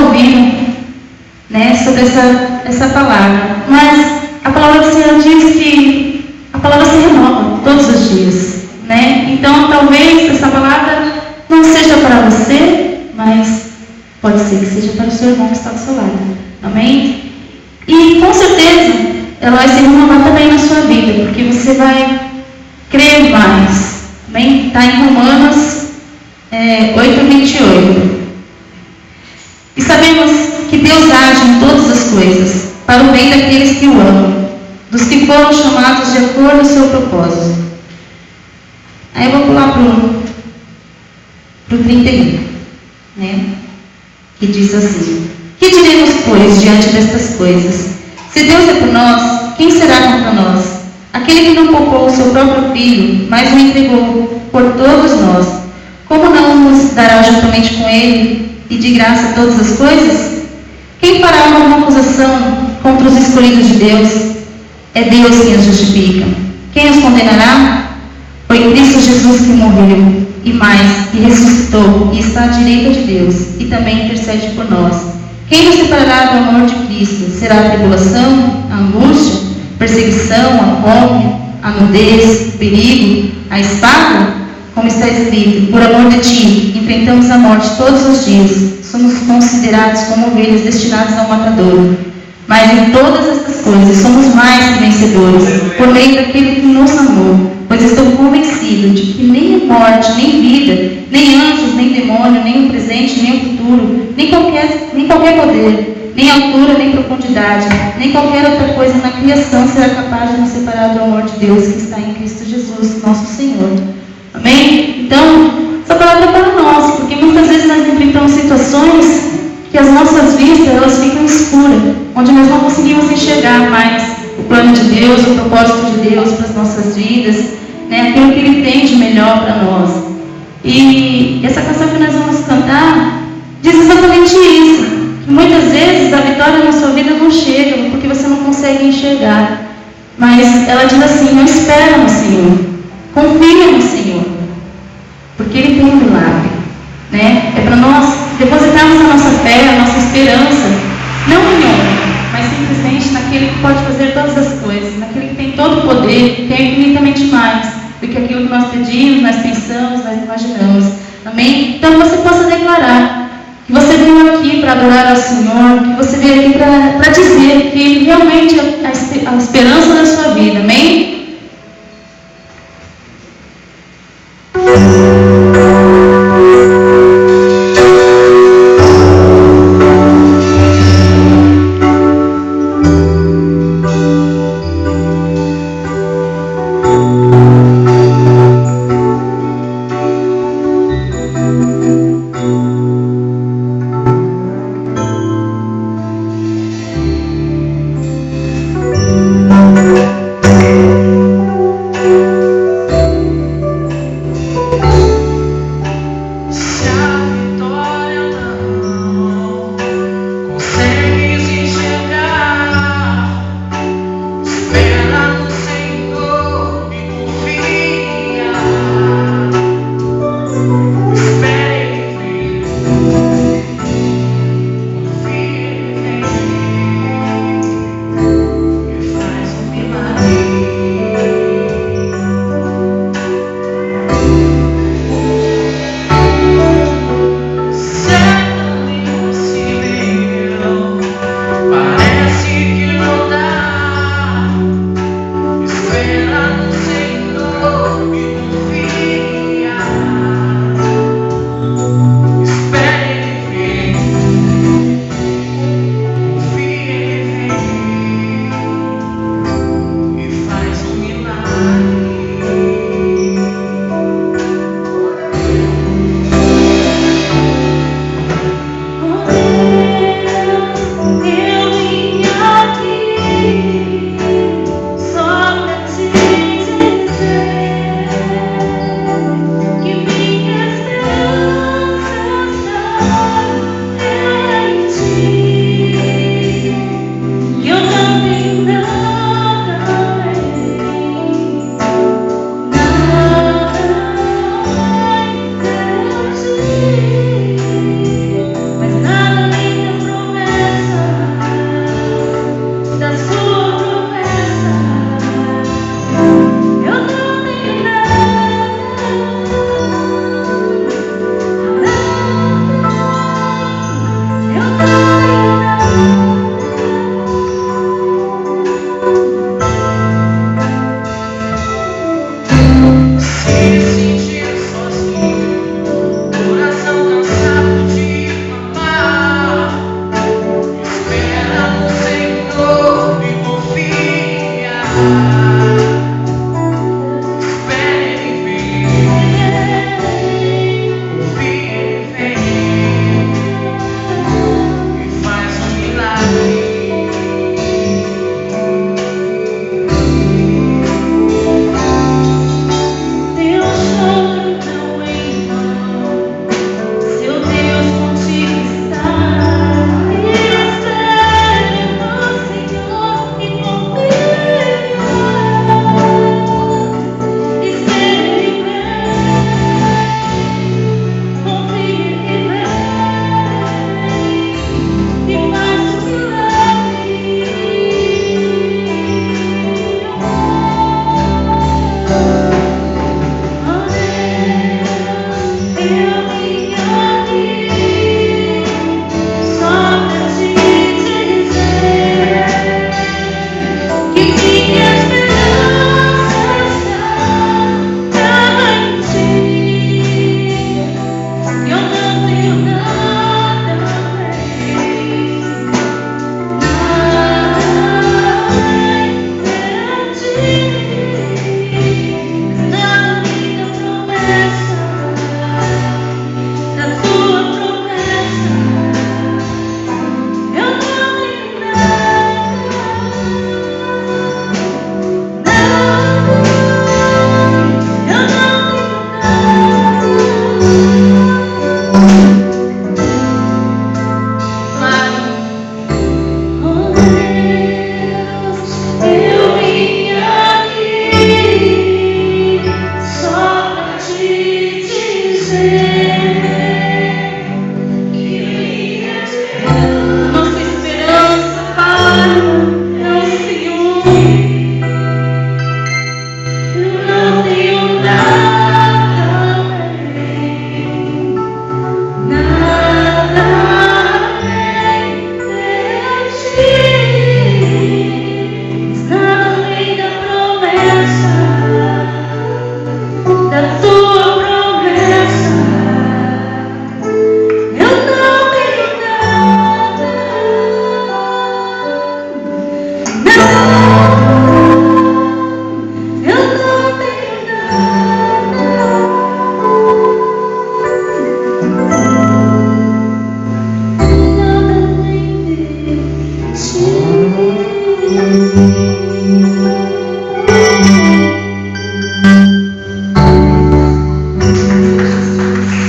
ouviram, né, sobre essa palavra. Mas a palavra do Senhor diz que a palavra se renova todos os dias, né? Então, talvez essa palavra não seja para você, mas pode ser que seja para o seu irmão que está do seu lado. Amém? E com certeza ela vai se renovar também na sua vida, porque você vai crer mais. Amém? Está em Romanos 8:28. E sabemos que Deus age em todas as coisas para o bem daqueles que o amam, dos que foram chamados de acordo com o seu propósito. Aí eu vou pular para o 31, né? Que diz assim: que diremos, pois, diante destas coisas? Se Deus é por nós, quem será contra nós? Aquele que não poupou o seu próprio filho, mas o entregou por todos nós, como não nos dará juntamente com ele e de graça todas as coisas? Quem fará alguma acusação contra os escolhidos de Deus? É Deus quem os justifica. Quem os condenará? Foi Cristo Jesus que morreu, e mais, que ressuscitou, e está à direita de Deus, e também intercede por nós. Quem nos separará do amor de Cristo? Será a tribulação, a angústia, perseguição, a fome, a nudez, o perigo, a espada? Como está escrito: por amor de ti, enfrentamos a morte todos os dias, somos considerados como ovelhas destinadas ao matadouro. Mas em todas estas coisas somos mais que vencedores, por meio daquele que nos amou. Pois estou convencido de que nem a morte, nem vida, nem anjos, nem demônio, nem o presente, nem o futuro, nem qualquer poder, nem altura, nem profundidade, nem qualquer outra coisa na criação será capaz de nos separar do amor de Deus que está em Cristo Jesus, nosso Senhor. Amém? Então, essa palavra é para nós, porque muitas vezes nós enfrentamos situações que as nossas vistas elas ficam escuras, onde nós não conseguimos enxergar mais o plano de Deus, o propósito de Deus para as nossas vidas, né? Aquilo que Ele tem de melhor para nós. E essa canção que nós vamos cantar diz exatamente isso, que muitas vezes a vitória na sua vida não chega, porque você não consegue enxergar. Mas ela diz assim: não espera no Senhor, confia no Senhor, porque Ele tem um milagre, né? É para nós depositarmos a nossa fé, a nossa esperança, não em homem, mas simplesmente naquele que pode fazer todas as coisas, naquele que tem todo o poder, que é infinitamente mais do que aquilo que nós pedimos, nós pensamos, nós imaginamos. Amém? Então você possa declarar que você veio aqui para adorar ao Senhor, que você veio aqui para dizer que Ele realmente é a esperança da sua vida. Amém? Senhor.